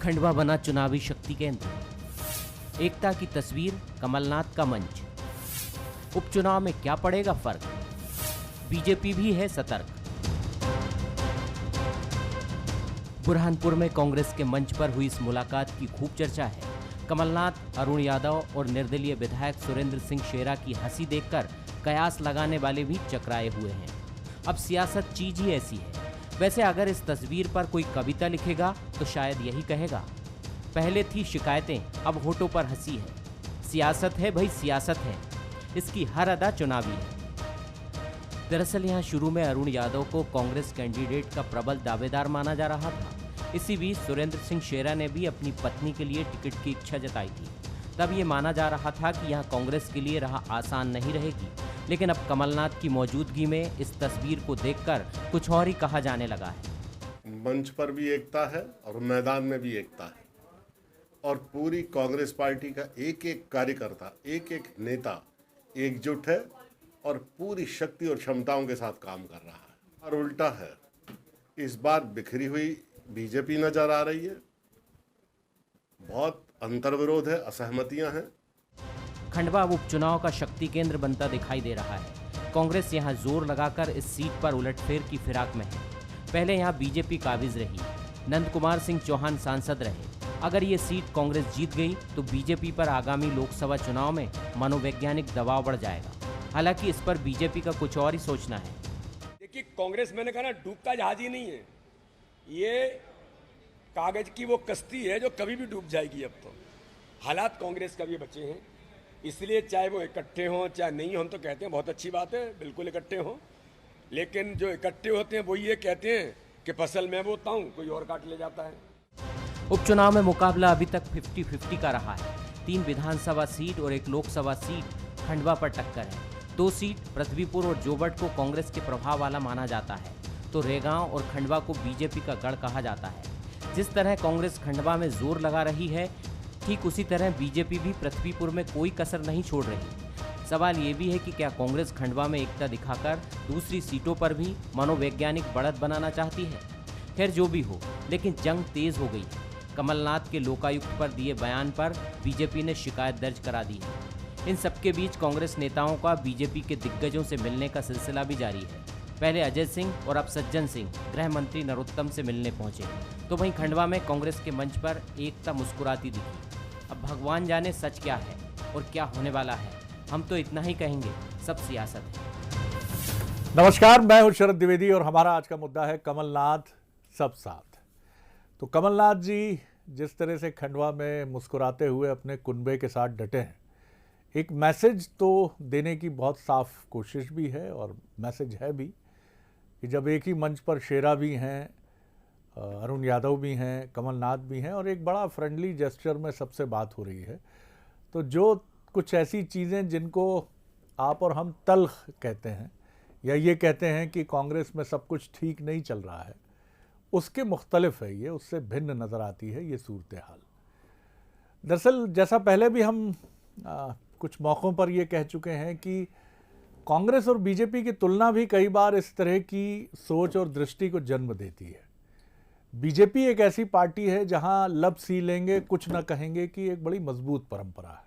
खंडवा बना चुनावी शक्ति केंद्र। एकता की तस्वीर, कमलनाथ का मंच। उपचुनाव में क्या पड़ेगा फर्क? बीजेपी भी है सतर्क। बुरहानपुर में कांग्रेस के मंच पर हुई इस मुलाकात की खूब चर्चा है। कमलनाथ, अरुण यादव और निर्दलीय विधायक सुरेंद्र सिंह शेरा की हंसी देखकर कयास लगाने वाले भी चकराए हुए हैं। अब सियासत चीज ही ऐसी है। वैसे अगर इस तस्वीर पर कोई कविता लिखेगा तो शायद यही कहेगा, पहले थी शिकायतें, अब होठों पर हंसी है। सियासत है भाई, सियासत है, इसकी हर अदा चुनावी है। दरअसल यहाँ शुरू में अरुण यादव को कांग्रेस कैंडिडेट का प्रबल दावेदार माना जा रहा था। इसी बीच सुरेंद्र सिंह शेरा ने भी अपनी पत्नी के लिए टिकट की इच्छा जताई थी। तब ये माना जा रहा था कि यहाँ कांग्रेस के लिए राह आसान नहीं रहेगी। लेकिन अब कमलनाथ की मौजूदगी में इस तस्वीर को देखकर कुछ और ही कहा जाने लगा है। मंच पर भी एकता है और मैदान में भी एकता है, और पूरी कांग्रेस पार्टी का एक एक कार्यकर्ता, एक एक नेता एकजुट है और पूरी शक्ति और क्षमताओं के साथ काम कर रहा है। और उल्टा है, इस बार बिखरी हुई बीजेपी नजर आ रही है। बहुत अंतर्विरोध है, असहमतियां हैं। खंडवा उपचुनाव का शक्ति केंद्र बनता दिखाई दे रहा है। कांग्रेस यहां जोर लगाकर इस सीट पर उलटफेर की फिराक में है। पहले यहां बीजेपी काबिज रही, नंद कुमार सिंह चौहान सांसद रहे। अगर ये सीट कांग्रेस जीत गई तो बीजेपी पर आगामी लोकसभा चुनाव में मनोवैज्ञानिक दबाव बढ़ जाएगा। हालांकि इस पर बीजेपी का कुछ और ही सोचना है। देखिए, कांग्रेस, मैंने कहा ना, डूबता जहाज ही नहीं है, ये कागज की वो कश्ती है जो कभी भी डूब जाएगी। अब तो हालात कांग्रेस का भी बचे हैं, इसलिए चाहे वो इकट्ठे हों चाहे नहीं, हम तो कहते हैं बहुत अच्छी बात है, बिल्कुल इकट्ठे हों। लेकिन जो इकट्ठे होते हैं वो ये कहते हैं कि फसल मैं बोता हूँ, कोई और काट ले जाता है। उपचुनाव में मुकाबला अभी तक 50-50 का रहा है। 3 विधानसभा सीट और 1 लोकसभा सीट खंडवा पर टक्कर है। 2 सीट पृथ्वीपुर और जोबट को कांग्रेस के प्रभाव वाला माना जाता है, तो रेगांव और खंडवा को बीजेपी का गढ़ कहा जाता है। जिस तरह कांग्रेस खंडवा में जोर लगा रही है, ठीक उसी तरह बीजेपी भी पृथ्वीपुर में कोई कसर नहीं छोड़ रही। सवाल ये भी है कि क्या कांग्रेस खंडवा में एकता दिखाकर दूसरी सीटों पर भी मनोवैज्ञानिक बढ़त बनाना चाहती है? खैर जो भी हो, लेकिन जंग तेज हो गई है। कमलनाथ के लोकायुक्त पर दिए बयान पर बीजेपी ने शिकायत दर्ज करा दी है। इन सबके बीच कांग्रेस नेताओं का बीजेपी के दिग्गजों से मिलने का सिलसिला भी जारी है। पहले अजय सिंह और अब सज्जन सिंह गृह मंत्री नरोत्तम से मिलने पहुंचे, तो वहीं खंडवा में कांग्रेस के मंच पर एकता मुस्कुराती दिखी। अब भगवान जाने सच क्या है और क्या होने वाला है। हम तो इतना ही कहेंगे, सब सियासत है। नमस्कार, मैं हूं शरद द्विवेदी और हमारा आज का मुद्दा है कमलनाथ सब साथ। तो कमलनाथ जी जिस तरह से खंडवा में मुस्कुराते हुए अपने कुनबे के साथ डटे हैं, एक मैसेज तो देने की बहुत साफ कोशिश भी है और मैसेज है भी कि जब एक ही मंच पर शेरा भी हैं, अरुण यादव भी हैं, कमलनाथ भी हैं और एक बड़ा फ्रेंडली जेस्चर में सबसे बात हो रही है, तो जो कुछ ऐसी चीज़ें जिनको आप और हम तल्ख कहते हैं या ये कहते हैं कि कांग्रेस में सब कुछ ठीक नहीं चल रहा है, उसके मुख्तलिफ है ये, उससे भिन्न नज़र आती है ये सूरत हाल। दरअसल जैसा पहले भी हम कुछ मौक़ों पर ये कह चुके हैं कि कांग्रेस और बीजेपी की तुलना भी कई बार इस तरह की सोच और दृष्टि को जन्म देती है। बीजेपी एक ऐसी पार्टी है जहां लब सी लेंगे कुछ न कहेंगे कि एक बड़ी मजबूत परंपरा है,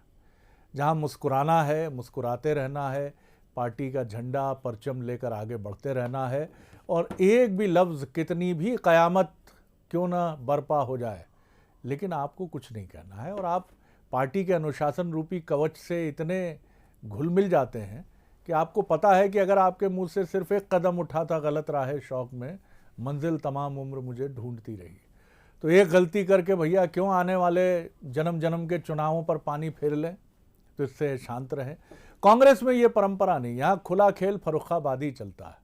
जहां मुस्कुराना है, मुस्कुराते रहना है, पार्टी का झंडा परचम लेकर आगे बढ़ते रहना है और एक भी लफ्ज़, कितनी भी क़यामत क्यों ना बर्पा हो जाए, लेकिन आपको कुछ नहीं कहना है। और आप पार्टी के अनुशासन रूपी कवच से इतने घुल मिल जाते हैं कि आपको पता है कि अगर आपके मुंह से सिर्फ एक कदम उठाता गलत राह शौक में, मंजिल तमाम उम्र मुझे ढूंढती रही। तो एक गलती करके भैया क्यों आने वाले जन्म जन्म के चुनावों पर पानी फेर लें, तो इससे शांत रहें। कांग्रेस में ये परंपरा नहीं, यहाँ खुला खेल फर्रुखाबादी चलता है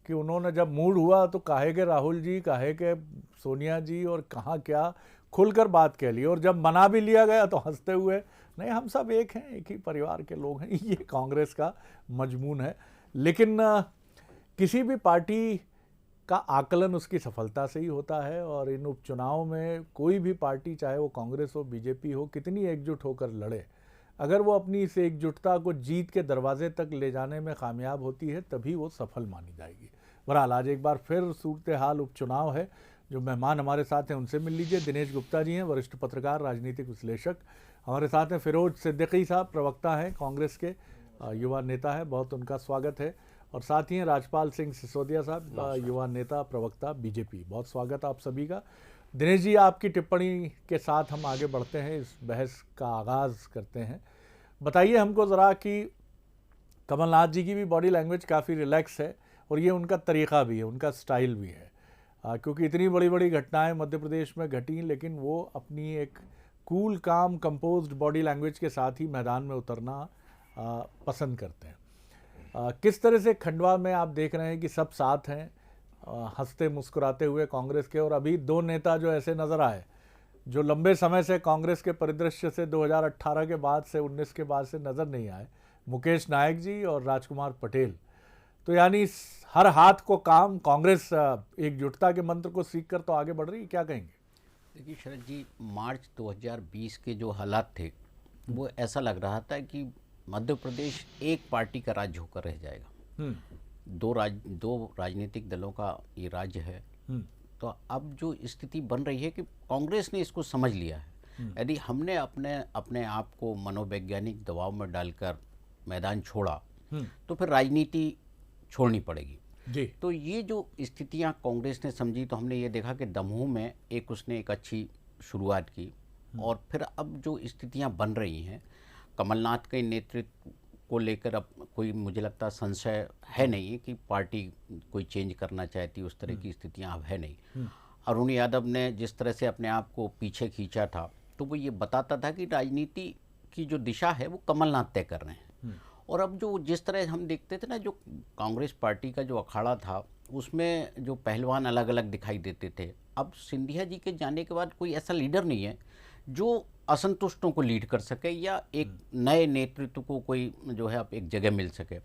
कि उन्होंने जब मूड हुआ तो काहे के राहुल जी, काहे के सोनिया जी और कहाँ क्या खुलकर बात कह ली, और जब मना भी लिया गया तो हंसते हुए, नहीं हम सब एक हैं, एक ही परिवार के लोग हैं। ये कांग्रेस का मजमून है। लेकिन किसी भी पार्टी का आकलन उसकी सफलता से ही होता है और इन उपचुनाव में कोई भी पार्टी, चाहे वो कांग्रेस हो, बीजेपी हो, कितनी एकजुट होकर लड़े, अगर वो अपनी इस एकजुटता को जीत के दरवाजे तक ले जाने में कामयाब होती है तभी वो सफल मानी जाएगी। बहरहाल आज एक बार फिर सूरत हाल उपचुनाव है, जो मेहमान हमारे साथ हैं उनसे मिल लीजिए। दिनेश गुप्ता जी हैं, वरिष्ठ पत्रकार, राजनीतिक विश्लेषक। हमारे साथ हैं फिरोज सिद्दीकी साहब, प्रवक्ता हैं कांग्रेस के, युवा नेता है, बहुत उनका स्वागत है। और साथ ही हैं राजपाल सिंह सिसोदिया साहब, युवा नेता, प्रवक्ता, बीजेपी। बहुत स्वागत आप सभी का। दिनेश जी, आपकी टिप्पणी के साथ हम आगे बढ़ते हैं, इस बहस का आगाज़ करते हैं। बताइए हमको ज़रा कि कमलनाथ जी की भी बॉडी लैंग्वेज काफ़ी रिलैक्स है और ये उनका तरीक़ा भी है, उनका स्टाइल भी है, क्योंकि इतनी बड़ी बड़ी घटनाएं मध्य प्रदेश में घटी, लेकिन वो अपनी एक कूल काम कंपोज्ड बॉडी लैंग्वेज के साथ ही मैदान में उतरना पसंद करते हैं। किस तरह से खंडवा में आप देख रहे हैं कि सब साथ हैं, हंसते मुस्कुराते हुए कांग्रेस के, और अभी दो नेता जो ऐसे नज़र आए जो लंबे समय से कांग्रेस के परिदृश्य से 2018 के बाद से 19 के बाद से नज़र नहीं आए, मुकेश नायक जी और राजकुमार पटेल। तो यानी हर हाथ को काम, कांग्रेस एकजुटता के मंत्र को सीख कर तो आगे बढ़ रही है, क्या कहेंगे? देखिए शरद जी, मार्च 2020 के जो हालात थे वो ऐसा लग रहा था कि मध्य प्रदेश एक पार्टी का राज्य होकर रह जाएगा। दो राजनीतिक दलों का ये राज्य है। तो अब जो स्थिति बन रही है कि कांग्रेस ने इसको समझ लिया है। यदि हमने अपने आप को मनोवैज्ञानिक दबाव में डालकर मैदान छोड़ा तो फिर राजनीति छोड़नी पड़ेगी जी। तो ये जो स्थितियां कांग्रेस ने समझी, तो हमने ये देखा कि दमोह में उसने एक अच्छी शुरुआत की, और फिर अब जो स्थितियां बन रही हैं, कमलनाथ के नेतृत्व को लेकर अब कोई मुझे लगता संशय है नहीं कि पार्टी कोई चेंज करना चाहती, उस तरह की स्थितियां अब है नहीं। अरुण यादव ने जिस तरह से अपने आप को पीछे खींचा था, तो वो ये बताता था कि राजनीति की जो दिशा है वो कमलनाथ तय कर रहे हैं। और अब जो जिस तरह हम देखते थे ना, जो कांग्रेस पार्टी का जो अखाड़ा था उसमें जो पहलवान अलग अलग दिखाई देते थे, अब सिंधिया जी के जाने के बाद कोई ऐसा लीडर नहीं है जो असंतुष्टों को लीड कर सके या एक नए नेतृत्व को कोई जो है अब एक जगह मिल सके।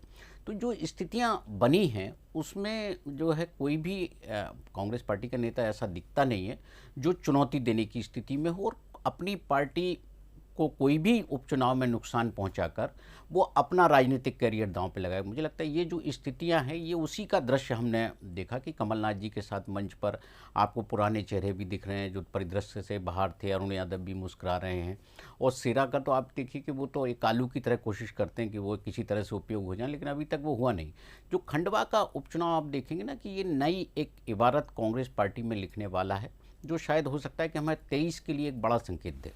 तो जो स्थितियां बनी हैं उसमें जो है कोई भी कांग्रेस पार्टी का नेता ऐसा दिखता नहीं है जो चुनौती देने की स्थिति में हो और अपनी पार्टी को कोई भी उपचुनाव में नुकसान पहुंचाकर वो अपना राजनीतिक करियर दांव पे लगाए। मुझे लगता है ये जो स्थितियां हैं ये उसी का दृश्य हमने देखा कि कमलनाथ जी के साथ मंच पर आपको पुराने चेहरे भी दिख रहे हैं जो परिदृश्य से बाहर थे। अरुण यादव भी मुस्कुरा रहे हैं, और शेरा का तो आप देखिए कि वो तो एक आलू की तरह कोशिश करते हैं कि वो किसी तरह से उपयोग हो जाए, लेकिन अभी तक वो हुआ नहीं। जो खंडवा का उपचुनाव आप देखेंगे ना कि ये नई एक इबारत कांग्रेस पार्टी में लिखने वाला है, जो शायद हो सकता है कि हमें 23 के लिए एक बड़ा संकेत दे।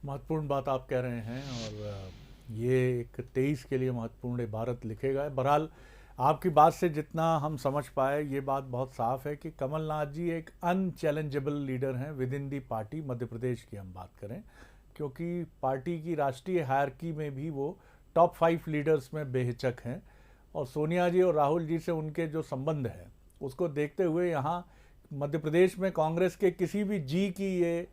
महत्वपूर्ण बात आप कह रहे हैं, और ये एक 23 के लिए महत्वपूर्ण इबारत लिखेगा। बहरहाल आपकी बात से जितना हम समझ पाए, ये बात बहुत साफ है कि कमलनाथ जी एक अनचैलेंजेबल लीडर हैं with in the party. Madhya Pradesh की हम बात करें, क्योंकि पार्टी की राष्ट्रीय हायरकी में भी वो टॉप 5 लीडर्स में बेहिचक हैं, और सोनिया जी और राहुल जी से उनके जो संबंध है उसको देखते हुए यहाँ मध्य प्रदेश में कांग्रेस के किसी भी जी की ये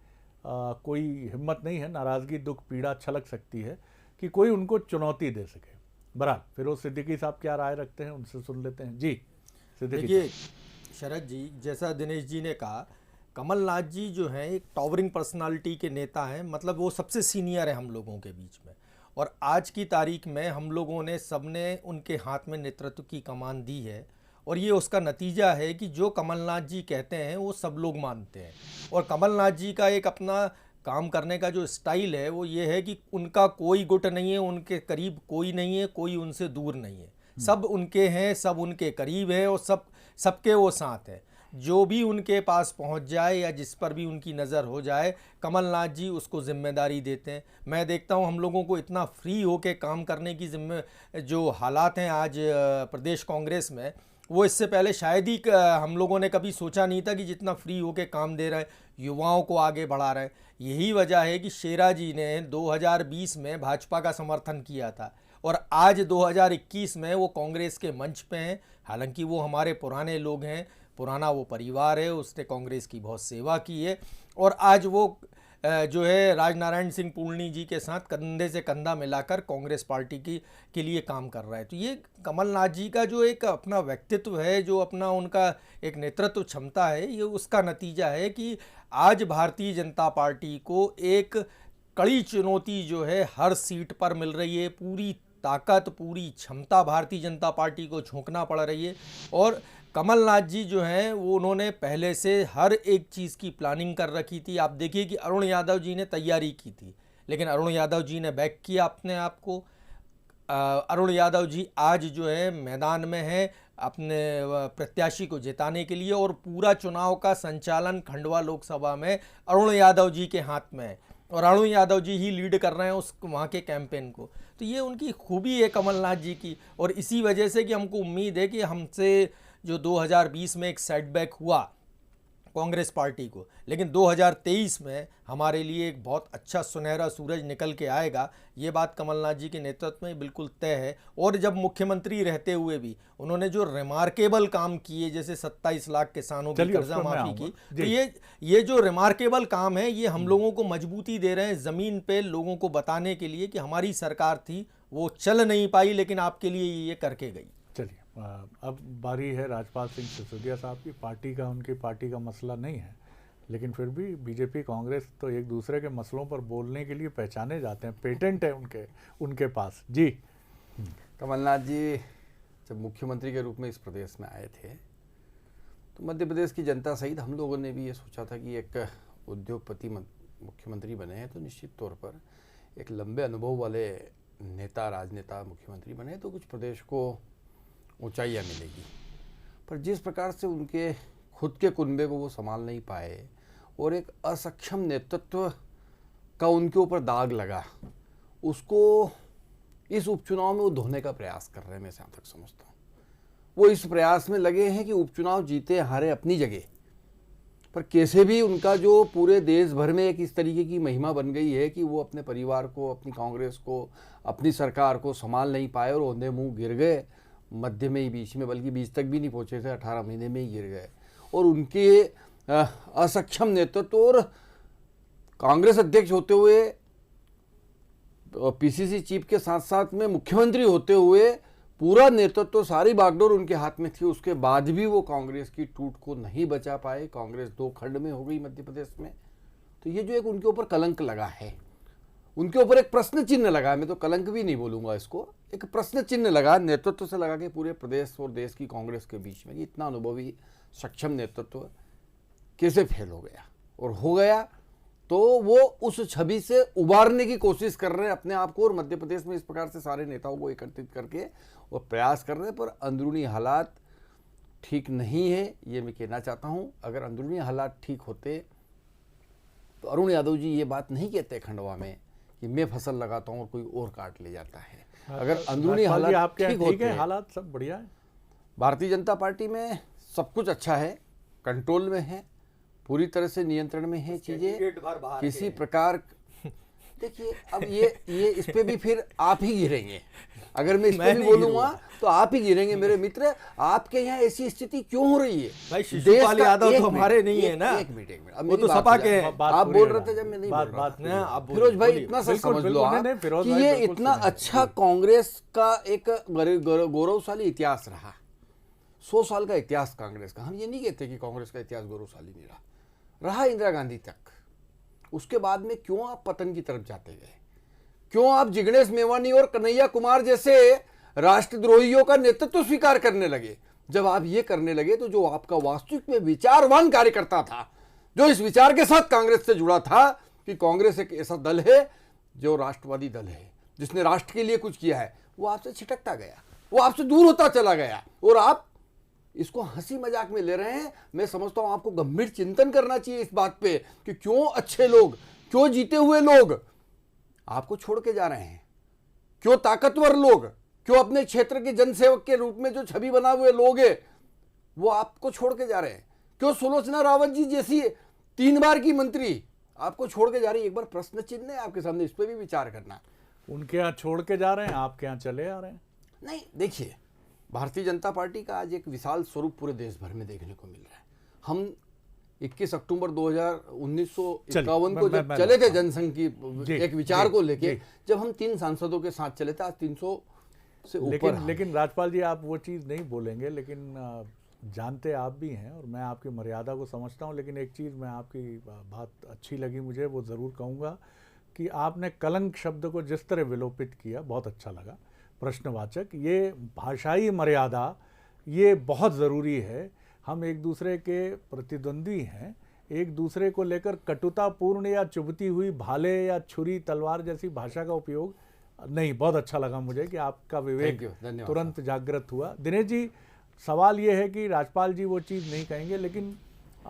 कोई हिम्मत नहीं है, नाराज़गी, दुख, पीड़ा छलक सकती है कि कोई उनको चुनौती दे सके। बहरहाल फिरोज सिद्दीकी साहब क्या राय रखते हैं, उनसे सुन लेते हैं। जी सिद्दीकी। देखिए शरद जी, जैसा दिनेश जी ने कहा, कमलनाथ जी जो हैं एक टॉवरिंग पर्सनालिटी के नेता हैं, मतलब वो सबसे सीनियर है हम लोगों के बीच में, और आज की तारीख में हम लोगों ने सबने उनके हाथ में नेतृत्व की कमान दी है, और ये उसका नतीजा है कि जो कमलनाथ जी कहते हैं वो सब लोग मानते हैं। और कमलनाथ जी का एक अपना काम करने का जो स्टाइल है वो ये है कि उनका कोई गुट नहीं है, उनके करीब कोई नहीं है, कोई उनसे दूर नहीं है, सब उनके हैं, सब उनके करीब है, और सबके वो साथ है। जो भी उनके पास पहुंच जाए या जिस पर भी उनकी नज़र हो जाए, कमलनाथ जी उसको जिम्मेदारी देते हैं। मैं देखता हूं हम लोगों को इतना फ्री होके काम करने की जो हालात हैं आज प्रदेश कांग्रेस में, वो इससे पहले शायद ही हम लोगों ने कभी सोचा नहीं था कि जितना फ्री होके काम दे रहे हैं, युवाओं को आगे बढ़ा रहे हैं। यही वजह है कि शेरा जी ने 2020 में भाजपा का समर्थन किया था, और आज 2021 में वो कांग्रेस के मंच पे हैं। हालांकि वो हमारे पुराने लोग हैं, पुराना वो परिवार है, उसने कांग्रेस की बहुत सेवा की है, और आज वो जो है राजनारायण सिंह पूर्णी जी के साथ कंधे से कंधा मिलाकर कांग्रेस पार्टी के लिए काम कर रहा है। तो ये कमलनाथ जी का जो एक अपना व्यक्तित्व है, जो अपना उनका एक नेतृत्व क्षमता है, ये उसका नतीजा है कि आज भारतीय जनता पार्टी को एक कड़ी चुनौती जो है हर सीट पर मिल रही है। पूरी ताकत, पूरी क्षमता भारतीय जनता पार्टी को झोंकना पड़ रही है। और कमलनाथ जी जो हैं वो उन्होंने पहले से हर एक चीज़ की प्लानिंग कर रखी थी। आप देखिए कि अरुण यादव जी ने तैयारी की थी, लेकिन अरुण यादव जी ने बैक किया अपने आप को। अरुण यादव जी आज जो है मैदान में है अपने प्रत्याशी को जिताने के लिए, और पूरा चुनाव का संचालन खंडवा लोकसभा में अरुण यादव जी के हाथ में है, और अरुण यादव जी ही लीड कर रहे हैं उस वहाँ के कैंपेन को। तो ये उनकी खूबी है कमलनाथ जी की, और इसी वजह से कि हमको उम्मीद है कि हमसे जो 2020 में एक सेटबैक हुआ कांग्रेस पार्टी को, लेकिन 2023 में हमारे लिए एक बहुत अच्छा सुनहरा सूरज निकल के आएगा। ये बात कमलनाथ जी के नेतृत्व में बिल्कुल तय है। और जब मुख्यमंत्री रहते हुए भी उन्होंने जो रिमार्केबल काम किए, जैसे 27 लाख किसानों की कर्जा माफी की, तो ये जो रिमार्केबल काम है ये हम लोगों को मजबूती दे रहे हैं ज़मीन पे लोगों को बताने के लिए कि हमारी सरकार थी वो चल नहीं पाई, लेकिन आपके लिए ये करके गई। चलिए, अब बारी है राजपाल सिंह सिसोदिया साहब की। उनकी पार्टी का मसला नहीं है, लेकिन फिर भी बीजेपी कांग्रेस तो एक दूसरे के मसलों पर बोलने के लिए पहचाने जाते हैं, पेटेंट है उनके पास। जी, कमलनाथ जी जब मुख्यमंत्री के रूप में इस प्रदेश में आए थे तो मध्य प्रदेश की जनता सहित हम लोगों ने भी ये सोचा था कि एक उद्योगपति मुख्यमंत्री बने हैं तो निश्चित तौर पर एक लंबे अनुभव वाले नेता, राजनेता मुख्यमंत्री बने तो कुछ प्रदेश को ऊंचाइयां मिलेगी। पर जिस प्रकार से उनके खुद के कुनबे को वो संभाल नहीं पाए और एक असक्षम नेतृत्व का उनके ऊपर दाग लगा, उसको इस उपचुनाव में वो धोने का प्रयास कर रहे हैं। मैं जहाँ तक समझता हूँ वो इस प्रयास में लगे हैं कि उपचुनाव जीते हारे अपनी जगह, पर कैसे भी उनका जो पूरे देश भर में एक इस तरीके की महिमा बन गई है कि वो अपने परिवार को, अपनी कांग्रेस को, अपनी सरकार को संभाल नहीं पाए और औंधे मुँह गिर गए। मध्य में ही, बीच में, बल्कि बीच तक भी नहीं पहुँचे थे, 18 महीने में ही गिर गए। और उनके असक्षम नेतृत्व और कांग्रेस अध्यक्ष होते हुए, पीसीसी चीफ के साथ साथ में मुख्यमंत्री होते हुए पूरा नेतृत्व, सारी बागडोर उनके हाथ में थी। उसके बाद भी वो कांग्रेस की टूट को नहीं बचा पाए। कांग्रेस 2 खंड में हो गई मध्य प्रदेश में। तो ये जो एक उनके ऊपर कलंक लगा है, उनके ऊपर एक प्रश्न चिन्ह लगा, मैं तो कलंक भी नहीं बोलूंगा इसको, एक प्रश्न चिन्ह लगा, नेतृत्व से लगा के पूरे प्रदेश और देश की कांग्रेस के बीच में, इतना अनुभवी सक्षम नेतृत्व कैसे फेल हो गया। और हो गया तो वो उस छवि से उबारने की कोशिश कर रहे हैं अपने आप को, और मध्य प्रदेश में इस प्रकार से सारे नेताओं को एकत्रित करके और प्रयास कर रहे हैं। पर अंदरूनी हालात ठीक नहीं है, ये मैं कहना चाहता हूँ। अगर अंदरूनी हालात ठीक होते तो अरुण यादव जी ये बात नहीं कहते खंडवा में कि मैं फसल लगाता हूँ और कोई और काट ले जाता है। अगर अंदरूनी हालात ठीक होते हैं, हालात सब बढ़िया है। भारतीय जनता पार्टी में सब कुछ अच्छा है, कंट्रोल में है, पूरी तरह से नियंत्रण में है चीजें, किसी प्रकार। देखिए अब ये इस पे भी फिर आप ही गिरेंगे। अगर मैं इस पे भी बोलूंगा तो आप ही गिरेंगे मेरे मित्र। आपके यहाँ ऐसी स्थिति क्यों हो रही है? भाई शिशुपाल यादव तो हमारे नहीं है ना, एक मिनट अब वो तो सपा के हैं। आप बोल रहे थे जब मैं नहीं बोल रहा था। फिरोज भाई इतना सा समझ लो आप कि ये इतना अच्छा कांग्रेस का एक गौरवशाली इतिहास रहा, 100 साल का इतिहास कांग्रेस का। हम ये नहीं कहते कि कांग्रेस का इतिहास गौरवशाली नहीं रहा इंदिरा गांधी तक। उसके बाद में क्यों आप पतन की तरफ जाते गए? क्यों आप जिग्नेश मेवानी और कन्हैया कुमार जैसे राष्ट्रद्रोहियों का नेतृत्व स्वीकार करने लगे? जब आप ये करने लगे तो जो आपका वास्तविक में विचारवान कार्यकर्ता था, जो इस विचार के साथ कांग्रेस से जुड़ा था कि कांग्रेस एक ऐसा दल है जो राष्ट्रवादी दल है, जिसने राष्ट्र के लिए कुछ किया है, वो आपसे छिटकता गया, वो आपसे दूर होता चला गया। और आप इसको हंसी मजाक में ले रहे हैं। मैं समझता हूं आपको गंभीर चिंतन करना चाहिए इस बात पे कि क्यों अच्छे लोग, क्यों जीते हुए लोग आपको छोड़ के जा रहे हैं, क्यों ताकतवर लोग, क्यों अपने क्षेत्र के जनसेवक के रूप में जो छवि बना हुए लोग हैं वो आपको छोड़ के जा रहे हैं, क्यों सुलोचना रावत जी जैसी 3 बार की मंत्री आपको छोड़ के जा रही है। एक बार प्रश्न चिन्ह है आपके सामने, इस पर भी विचार करना। उनके यहाँ छोड़ के जा रहे हैं, आपके यहाँ चले आ रहे हैं। नहीं, देखिए भारतीय जनता पार्टी का आज एक विशाल स्वरूप पूरे देश भर में देखने को मिल रहा है। हम 21 अक्टूबर 1951 को जब चले थे जनसंघ की एक विचार को लेके, जब हम 3 सांसदों के साथ चले थे, आज 300 से ऊपर। लेकिन राजपाल जी आप वो चीज़ नहीं बोलेंगे, लेकिन जानते आप भी हैं और मैं आपकी मर्यादा को समझता हूं। लेकिन एक चीज़ मैं आपकी बात अच्छी लगी मुझे, वो ज़रूर कहूँगा कि आपने कलंक शब्द को जिस तरह विलोपित किया बहुत अच्छा लगा। प्रश्नवाचक। ये भाषाई मर्यादा ये बहुत ज़रूरी है। हम एक दूसरे के प्रतिद्वंदी हैं, एक दूसरे को लेकर कटुतापूर्ण या चुभती हुई भाले या छुरी तलवार जैसी भाषा का उपयोग नहीं। बहुत अच्छा लगा मुझे कि आपका विवेक तुरंत जागृत हुआ। दिनेश जी, सवाल ये है कि राजपाल जी वो चीज़ नहीं कहेंगे, लेकिन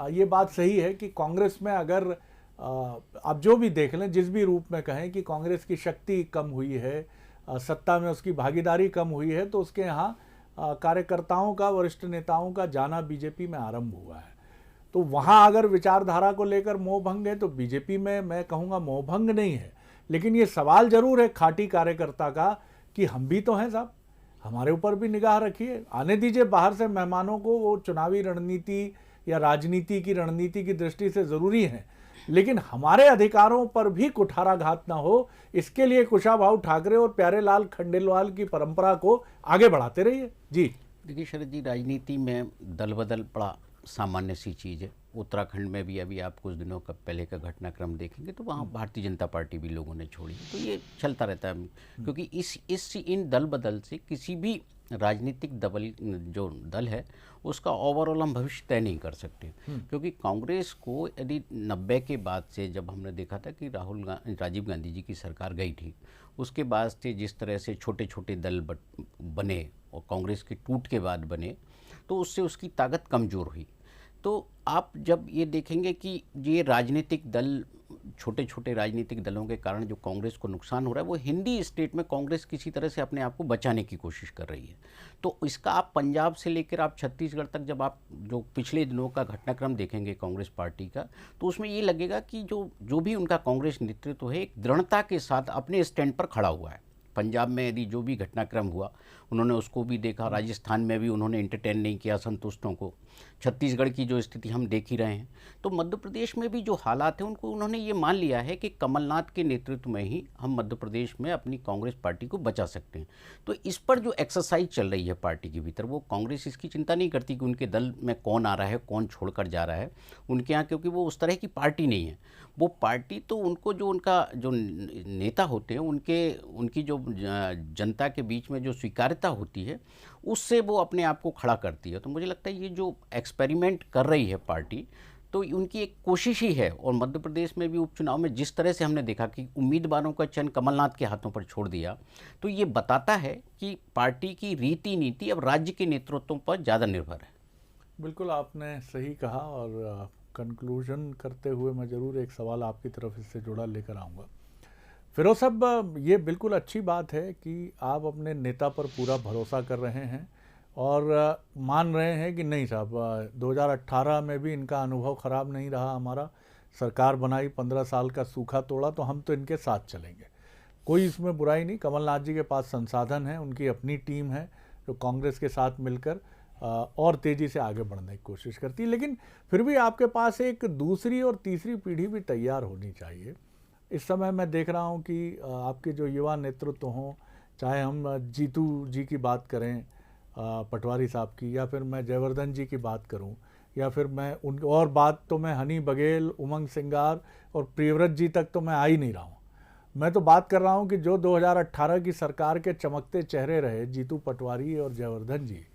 ये बात सही है कि कांग्रेस में अगर आप जो भी देख लें, जिस भी रूप में कहें कि कांग्रेस की शक्ति कम हुई है, सत्ता में उसकी भागीदारी कम हुई है, तो उसके यहाँ कार्यकर्ताओं का, वरिष्ठ नेताओं का जाना बीजेपी में आरंभ हुआ है। तो वहाँ अगर विचारधारा को लेकर मोहभंग है तो बीजेपी में मैं कहूँगा मोहभंग नहीं है, लेकिन ये सवाल जरूर है खाटी कार्यकर्ता का कि हम भी तो हैं साहब, हमारे ऊपर भी निगाह रखिए। आने दीजिए बाहर से मेहमानों को, वो चुनावी रणनीति या राजनीति की रणनीति की दृष्टि से ज़रूरी है, लेकिन हमारे अधिकारों पर भी कुठाराघात ना हो, इसके लिए कुशाभाऊ ठाकरे और प्यारेलाल खंडेलवाल की परंपरा को आगे बढ़ाते रहिए। जी देखिए शरद जी, राजनीति में दल बदल बड़ा सामान्य सी चीज़ है। उत्तराखंड में भी अभी आप कुछ दिनों का पहले का घटनाक्रम देखेंगे तो वहाँ भारतीय जनता पार्टी भी लोगों ने छोड़ी, तो ये चलता रहता है। क्योंकि इन दल बदल से किसी भी राजनीतिक जो दल है उसका ओवरऑल हम भविष्य तय नहीं कर सकते। क्योंकि कांग्रेस को यदि 90 के बाद से, जब हमने देखा था कि राजीव गांधी जी की सरकार गई थी, उसके बाद से जिस तरह से छोटे छोटे दल बने और कांग्रेस के टूट के बाद बने, तो उससे उसकी ताकत कमज़ोर हुई। तो आप जब ये देखेंगे कि ये राजनीतिक दल, छोटे छोटे राजनीतिक दलों के कारण जो कांग्रेस को नुकसान हो रहा है, वो हिंदी स्टेट में कांग्रेस किसी तरह से अपने आप को बचाने की कोशिश कर रही है। तो इसका आप पंजाब से लेकर आप छत्तीसगढ़ तक जब आप जो पिछले दिनों का घटनाक्रम देखेंगे कांग्रेस पार्टी का, तो उसमें ये लगेगा कि जो भी उनका कांग्रेस नेतृत्व है एक दृढ़ता के साथ अपने स्टैंड पर खड़ा हुआ है। पंजाब में यदि जो भी घटनाक्रम हुआ उन्होंने उसको भी देखा, राजस्थान में भी उन्होंने एंटरटेन नहीं किया संतुष्टों को, छत्तीसगढ़ की जो स्थिति हम देख ही रहे हैं, तो मध्य प्रदेश में भी जो हालात हैं उनको उन्होंने ये मान लिया है कि कमलनाथ के नेतृत्व में ही हम मध्य प्रदेश में अपनी कांग्रेस पार्टी को बचा सकते हैं। तो इस पर जो एक्सरसाइज चल रही है पार्टी के भीतर, वो कांग्रेस इसकी चिंता नहीं करती कि उनके दल में कौन आ रहा है, कौन छोड़कर जा रहा है उनके यहाँ, क्योंकि वो उस तरह की पार्टी नहीं है। वो पार्टी तो उनको उनका जो नेता होते हैं उनकी जो जनता के बीच में जो स्वीकार्यता होती है उससे वो अपने आप को खड़ा करती है। तो मुझे लगता है ये जो एक्सपेरिमेंट कर रही है पार्टी, तो उनकी एक कोशिश ही है। और मध्य प्रदेश में भी उपचुनाव में जिस तरह से हमने देखा कि उम्मीदवारों का चयन कमलनाथ के हाथों पर छोड़ दिया, तो ये बताता है कि पार्टी की रीति नीति अब राज्य के नेतृत्वों पर ज़्यादा निर्भर है। बिल्कुल आपने सही कहा। और कंक्लूजन करते हुए मैं ज़रूर एक सवाल आपकी तरफ इससे जुड़ा लेकर आऊँगा। फिरोज साहब, ये बिल्कुल अच्छी बात है कि आप अपने नेता पर पूरा भरोसा कर रहे हैं और मान रहे हैं कि नहीं साहब, 2018 में भी इनका अनुभव ख़राब नहीं रहा, हमारा सरकार बनाई, 15 साल का सूखा तोड़ा, तो हम तो इनके साथ चलेंगे। कोई इसमें बुराई नहीं। कमलनाथ जी के पास संसाधन है, उनकी अपनी टीम है जो कांग्रेस के साथ मिलकर और तेज़ी से आगे बढ़ने की कोशिश करती है। लेकिन फिर भी आपके पास एक दूसरी और तीसरी पीढ़ी भी तैयार होनी चाहिए। इस समय मैं देख रहा हूं कि आपके जो युवा नेतृत्व हों, चाहे हम जीतू जी की बात करें, पटवारी साहब की, या फिर मैं जयवर्धन जी की बात करूं, या फिर मैं उन और बात तो मैं हनी बघेल, उमंग सिंगार और प्रियव्रत जी तक तो मैं आ ही नहीं रहा हूँ। मैं तो बात कर रहा हूँ कि जो 2018 की सरकार के चमकते चेहरे रहे, जीतू पटवारी और जयवर्धन जी,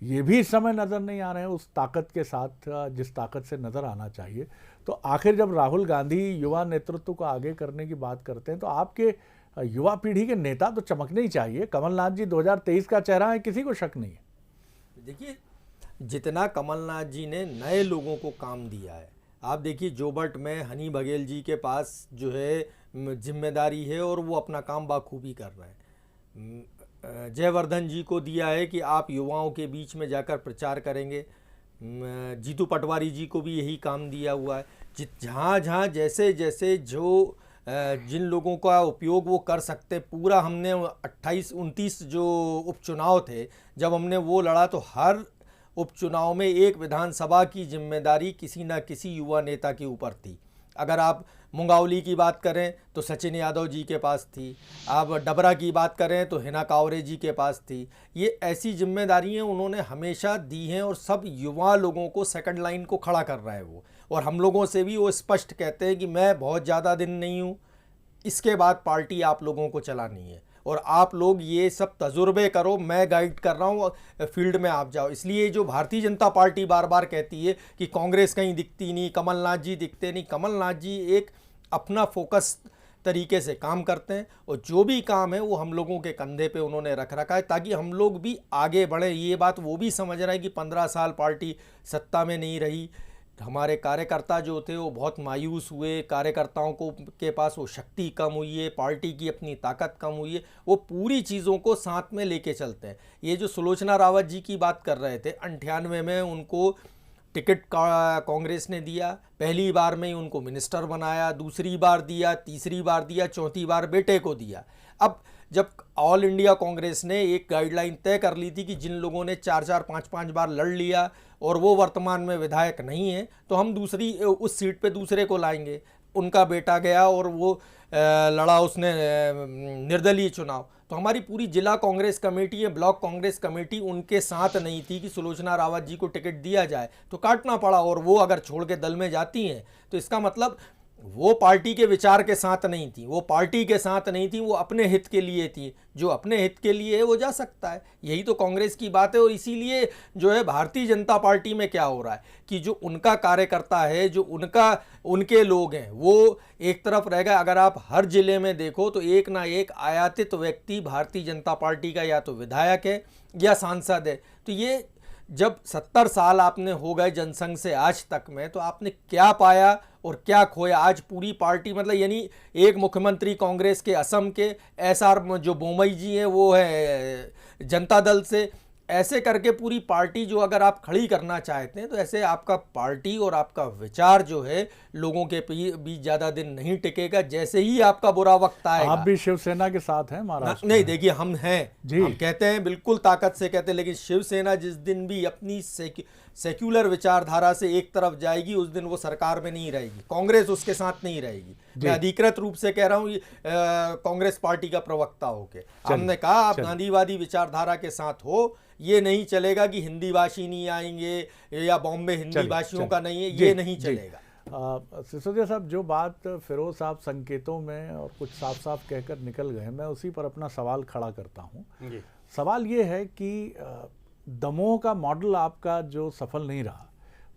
ये भी इस समय नज़र नहीं आ रहे हैं उस ताकत के साथ जिस ताकत से नज़र आना चाहिए। तो आखिर जब राहुल गांधी युवा नेतृत्व को आगे करने की बात करते हैं तो आपके युवा पीढ़ी के नेता तो चमकने ही चाहिए। कमलनाथ जी 2023 का चेहरा है, किसी को शक नहीं है। देखिए, जितना कमलनाथ जी ने नए लोगों को काम दिया है, आप देखिए जोबट में हनी बघेल जी के पास जो है जिम्मेदारी है और वो अपना काम बाखूबी कर रहे हैं। जयवर्धन जी को दिया है कि आप युवाओं के बीच में जाकर प्रचार करेंगे। जीतू पटवारी जी को भी यही काम दिया हुआ है। जहाँ जैसे जैसे जो जिन लोगों का उपयोग वो कर सकते, पूरा हमने 28-29 जो उपचुनाव थे जब हमने वो लड़ा, तो हर उपचुनाव में एक विधानसभा की जिम्मेदारी किसी न किसी युवा नेता के ऊपर थी। अगर आप मुंगावली की बात करें तो सचिन यादव जी के पास थी, आप डबरा की बात करें तो हिना कावरे जी के पास थी। ये ऐसी जिम्मेदारियां उन्होंने हमेशा दी हैं और सब युवा लोगों को सेकंड लाइन को खड़ा कर रहा है वो। और हम लोगों से भी वो स्पष्ट कहते हैं कि मैं बहुत ज़्यादा दिन नहीं हूँ, इसके बाद पार्टी आप लोगों को चलानी है। और आप लोग ये सब तजुर्बे करो, मैं गाइड कर रहा हूँ, फील्ड में आप जाओ। इसलिए जो भारतीय जनता पार्टी बार बार कहती है कि कांग्रेस कहीं दिखती नहीं, कमलनाथ जी दिखते नहीं, कमलनाथ जी एक अपना फोकस तरीके से काम करते हैं और जो भी काम है वो हम लोगों के कंधे पे उन्होंने रख रखा है ताकि हम लोग भी आगे बढ़ें। ये बात वो भी समझ रहे हैं कि 15 साल पार्टी सत्ता में नहीं रही, हमारे कार्यकर्ता जो थे वो बहुत मायूस हुए, कार्यकर्ताओं को के पास वो शक्ति कम हुई है, पार्टी की अपनी ताकत कम हुई है, वो पूरी चीज़ों को साथ में लेके चलते हैं। ये जो सुलोचना रावत जी की बात कर रहे थे, 98 में उनको टिकट कांग्रेस ने दिया, पहली बार में ही उनको मिनिस्टर बनाया, दूसरी बार दिया, तीसरी बार दिया, चौथी बार बेटे को दिया। अब जब ऑल इंडिया कांग्रेस ने एक गाइडलाइन तय कर ली थी कि जिन लोगों ने 4-4, 5-5 बार लड़ लिया और वो वर्तमान में विधायक नहीं है तो हम दूसरी उस सीट पे दूसरे को लाएंगे। उनका बेटा गया और वो लड़ा उसने निर्दलीय चुनाव। तो हमारी पूरी जिला कांग्रेस कमेटी है, ब्लॉक कांग्रेस कमेटी उनके साथ नहीं थी कि सुलोचना रावत जी को टिकट दिया जाए, तो काटना पड़ा। और वो अगर छोड़ के दल में जाती हैं तो इसका मतलब वो पार्टी के विचार के साथ नहीं थी, वो पार्टी के साथ नहीं थी, वो अपने हित के लिए थी। जो अपने हित के लिए है वो जा सकता है, यही तो कांग्रेस की बात है। और इसीलिए जो है भारतीय जनता पार्टी में क्या हो रहा है कि जो उनका कार्यकर्ता है, जो उनके लोग हैं, वो एक तरफ रह गए। अगर आप हर जिले में देखो तो एक ना एक आयातित व्यक्ति भारतीय जनता पार्टी का या तो विधायक है या सांसद है। तो ये जब 70 साल आपने हो गए जनसंघ से आज तक में, तो आपने क्या पाया और क्या खोया? आज पूरी पार्टी मतलब यानी एक मुख्यमंत्री कांग्रेस के असम के, SR जो बोमई जी हैं वो है जनता दल से, ऐसे करके पूरी पार्टी जो अगर आप खड़ी करना चाहते हैं तो ऐसे आपका पार्टी और आपका विचार जो है लोगों के बीच ज़्यादा दिन नहीं टिकेगा। जैसे ही आपका बुरा वक्त आएगा, आप भी शिवसेना के साथ हैं महाराष्ट्र नहीं, देखिए हम हैं जी, हम कहते हैं बिल्कुल ताकत से कहते हैं, लेकिन शिवसेना जिस दिन भी अपनी सेक्युलर विचारधारा से एक तरफ जाएगी उस दिन वो सरकार में नहीं रहेगी, कांग्रेस उसके साथ नहीं रहेगी। मैं अधिकृत रूप से कह रहा हूँ कांग्रेस पार्टी का प्रवक्ता होके हमने कहा आप गांधीवादी विचारधारा के साथ हो, ये नहीं चलेगा कि हिंदी भाषी नहीं आएंगे या बॉम्बे हिंदी भाषियों का नहीं है, ये नहीं चलेगा। सिसोदिया साहब, जो बात फिरोज साहब संकेतों में और कुछ साफ साफ कहकर निकल गए, मैं उसी पर अपना सवाल खड़ा करता हूँ। सवाल ये है कि दमोह का मॉडल आपका जो सफल नहीं रहा,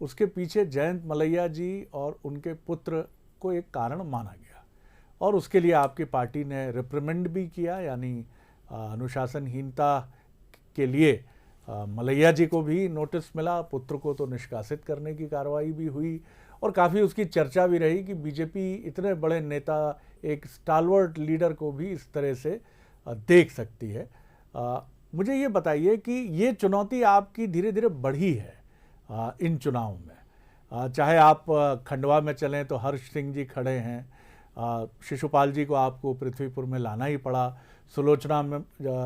उसके पीछे जयंत मलैया जी और उनके पुत्र को एक कारण माना गया और उसके लिए आपकी पार्टी ने रिप्रिमेंड भी किया, यानी अनुशासनहीनता के लिए मलैया जी को भी नोटिस मिला, पुत्र को तो निष्कासित करने की कार्रवाई भी हुई और काफ़ी उसकी चर्चा भी रही कि बीजेपी इतने बड़े नेता, एक स्टालवर्ट लीडर को भी इस तरह से देख सकती है। मुझे ये बताइए कि ये चुनौती आपकी धीरे धीरे बढ़ी है इन चुनावों में। चाहे आप खंडवा में चलें तो हर्ष सिंह जी खड़े हैं, शिशुपाल जी को आपको पृथ्वीपुर में लाना ही पड़ा, सुलोचना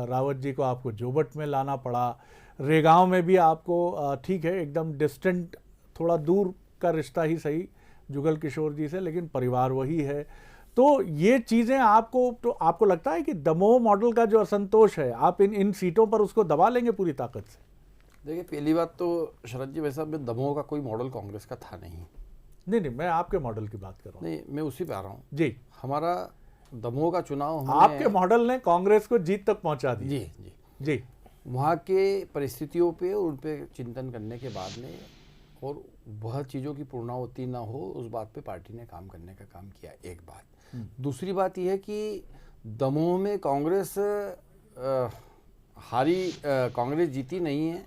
रावत जी को आपको जोबट में लाना पड़ा, रेगांव में भी आपको ठीक है एकदम डिस्टेंट, थोड़ा दूर का रिश्ता ही सही जुगल किशोर जी से, लेकिन परिवार वही है। तो ये चीज़ें आपको लगता है कि दमोह मॉडल का जो असंतोष है, आप इन सीटों पर उसको दबा लेंगे पूरी ताकत से? देखिए, पहली बात तो शरद जी, वैसा दमोह का कोई मॉडल कांग्रेस का था नहीं। नहीं, मैं आपके मॉडल की बात कर रहा हूँ। नहीं, मैं उसी पे आ रहा हूँ जी। हमारा दमोह का चुनाव आपके मॉडल ने कांग्रेस को जीत तक पहुंचा दी। जी जी जी। वहाँ के परिस्थितियों पे और उन पे चिंतन करने के बाद में और बहुत चीज़ों की पूर्णाहुति ना हो, उस बात पे पार्टी ने काम करने का काम किया, एक बात। दूसरी बात यह है कि दमोह में कांग्रेस कांग्रेस जीती नहीं है,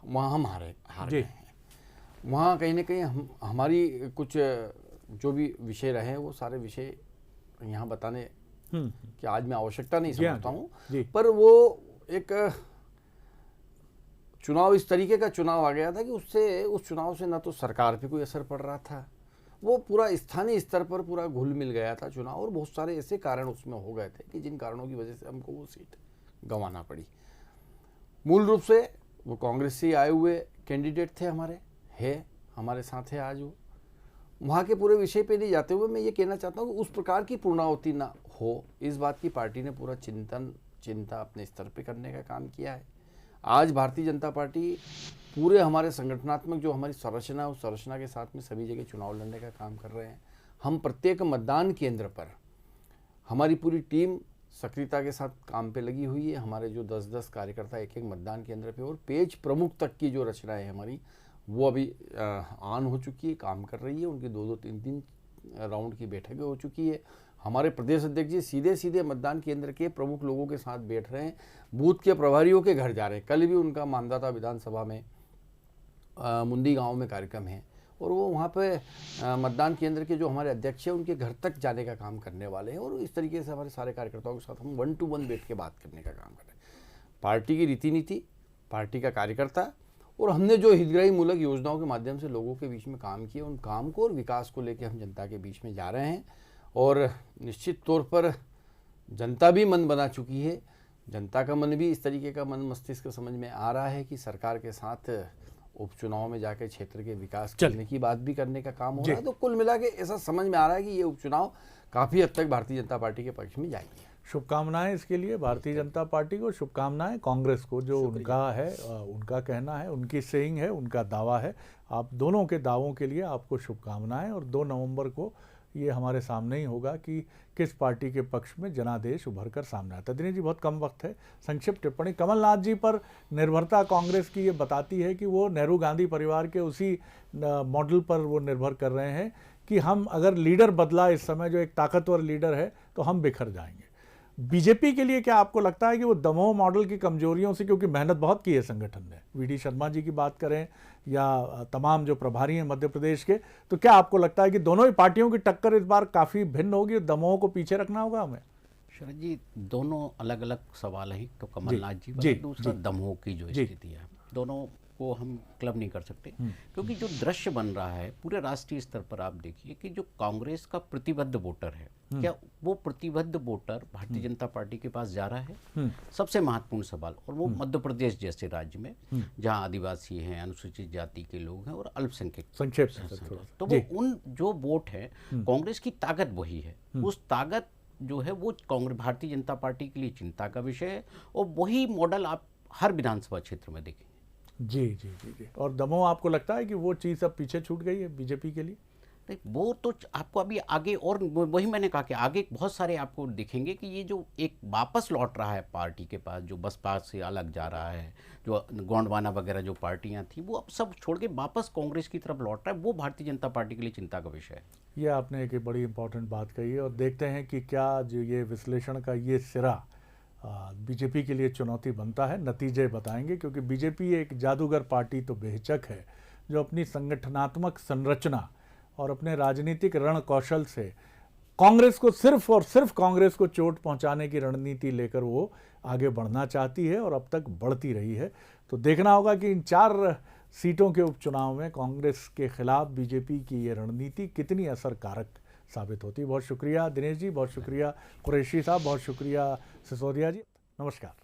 वहाँ हम हार गए हैं। वहाँ कहीं ना कहीं हमारी कुछ जो भी विषय रहे वो सारे विषय यहाँ बताने की आज मैं आवश्यकता नहीं समझता हूँ, पर वो एक चुनाव इस तरीके का चुनाव आ गया था कि उस चुनाव से ना तो सरकार पे कोई असर पड़ रहा था, वो पूरा स्थानीय स्तर पर पूरा घुल मिल गया था चुनाव, और बहुत सारे ऐसे कारण उसमें हो गए थे कि जिन कारणों की वजह से हमको वो सीट गंवाना पड़ी। मूल रूप से वो कांग्रेस से आए हुए कैंडिडेट थे, हमारे साथ है आज वो। वहाँ के पूरे विषय पे नहीं जाते हुए मैं ये कहना चाहता हूँ कि उस प्रकार की पूर्णाहुति ना हो, इस बात की पार्टी ने पूरा चिंता अपने स्तर पे करने का काम किया है। आज भारतीय जनता पार्टी पूरे हमारे संगठनात्मक जो हमारी संरचना है, उस संरचना के साथ में सभी जगह चुनाव लड़ने का काम कर रहे हैं। हम प्रत्येक मतदान केंद्र पर हमारी पूरी टीम सक्रियता के साथ काम पे लगी हुई है। हमारे जो 10-10 कार्यकर्ता एक मतदान केंद्र पे और पेज प्रमुख तक की जो रचना है हमारी, वो अभी ऑन हो चुकी है, काम कर रही है। उनकी 2-2, 3-3 राउंड की बैठकें हो चुकी है। हमारे प्रदेश अध्यक्ष जी सीधे सीधे मतदान केंद्र के प्रमुख लोगों के साथ बैठ रहे हैं, बूथ के प्रभारियों के घर जा रहे हैं। कल भी उनका मानदाता विधानसभा में मुंदी गांव में कार्यक्रम है और वो वहाँ पे मतदान केंद्र के जो हमारे अध्यक्ष हैं उनके घर तक जाने का काम करने वाले हैं। और इस तरीके से हमारे सारे कार्यकर्ताओं के साथ हम 1-to-1 बैठ के बात करने का काम कर रहे हैं। पार्टी की रीति नीति, पार्टी का कार्यकर्ता और हमने जो हितग्राही मूलक योजनाओं के माध्यम से लोगों के बीच में काम किया, उन काम को और विकास को लेकर हम जनता के बीच में जा रहे हैं। और निश्चित तौर पर जनता भी मन बना चुकी है। जनता का मन भी इस तरीके का मन मस्तिष्क समझ में आ रहा है कि सरकार के साथ उपचुनाव में जाकर क्षेत्र के विकास करने की बात भी करने का काम हो रहा है। तो कुल मिला के ऐसा समझ में आ रहा है कि ये उपचुनाव काफ़ी हद तक भारतीय जनता पार्टी के पक्ष में जाएंगे। शुभकामनाएं इसके लिए भारतीय जनता पार्टी को, शुभकामनाएं कांग्रेस को। जो उनका है, उनका कहना है, उनकी सेइंग है, उनका दावा है। आप दोनों के दावों के लिए आपको शुभकामनाएं। और 2 नवंबर को ये हमारे सामने ही होगा कि किस पार्टी के पक्ष में जनादेश उभर कर सामने आता है। दिनेश जी, बहुत कम वक्त है, संक्षिप्त टिप्पणी। कमलनाथ जी पर निर्भरता कांग्रेस की ये बताती है कि वो नेहरू गांधी परिवार के उसी मॉडल पर वो निर्भर कर रहे हैं कि हम अगर लीडर बदला इस समय, जो एक ताकतवर लीडर है, तो हम बिखर जाएंगे। बीजेपी के लिए क्या आपको लगता है कि वो दमोह मॉडल की कमजोरियों से, क्योंकि मेहनत बहुत की है संगठन ने, वीडी शर्मा जी की बात करें या तमाम जो प्रभारी हैं मध्य प्रदेश के, तो क्या आपको लगता है कि दोनों ही पार्टियों की टक्कर इस बार काफ़ी भिन्न होगी, दमोह को पीछे रखना होगा हमें? शरद जी, दोनों अलग अलग सवाल हैं। तो कमलनाथ जी दूसरा दमोह की जो स्थिति है, दोनों को हम क्लब नहीं कर सकते, क्योंकि जो दृश्य बन रहा है पूरे राष्ट्रीय स्तर पर, आप देखिए कि जो कांग्रेस का प्रतिबद्ध वोटर है, क्या वो प्रतिबद्ध वोटर भारतीय जनता पार्टी के पास जा रहा है? सबसे महत्वपूर्ण सवाल। और वो मध्य प्रदेश जैसे राज्य में जहां आदिवासी हैं, अनुसूचित जाति के लोग हैं और अल्पसंख्यक, संक्षेप तो वो उन जो वोट है, कांग्रेस की ताकत वही है। उस ताकत जो है वो कांग्रेस भारतीय जनता पार्टी के लिए चिंता का विषय है और वही मॉडल आप हर विधानसभा क्षेत्र में देखेंगे। जी जी जी जी। और दमोह आपको लगता है कि वो चीज़ अब पीछे छूट गई है बीजेपी के लिए? नहीं, वो तो आपको अभी आगे, और वही मैंने कहा कि आगे बहुत सारे आपको दिखेंगे कि ये जो एक वापस लौट रहा है पार्टी के पास, जो बसपा से अलग जा रहा है, जो गोंडवाना वगैरह जो पार्टियां थी, वो अब सब छोड़ के वापस कांग्रेस की तरफ लौट रहा है। वो भारतीय जनता पार्टी के लिए चिंता का विषय है। ये आपने एक बड़ी इंपॉर्टेंट बात कही है। और देखते हैं कि क्या जो ये विश्लेषण का ये सिरा बीजेपी के लिए चुनौती बनता है। नतीजे बताएंगे, क्योंकि बीजेपी एक जादूगर पार्टी तो बेहिचक है, जो अपनी संगठनात्मक संरचना और अपने राजनीतिक रण कौशल से कांग्रेस को सिर्फ और सिर्फ कांग्रेस को चोट पहुंचाने की रणनीति लेकर वो आगे बढ़ना चाहती है और अब तक बढ़ती रही है। तो देखना होगा कि इन 4 सीटों के उपचुनाव में कांग्रेस के खिलाफ बीजेपी की ये रणनीति कितनी असरकारक साबित होती है। बहुत शुक्रिया दिनेश जी, बहुत शुक्रिया कुरैशी साहब, बहुत शुक्रिया सिसोदिया जी, नमस्कार।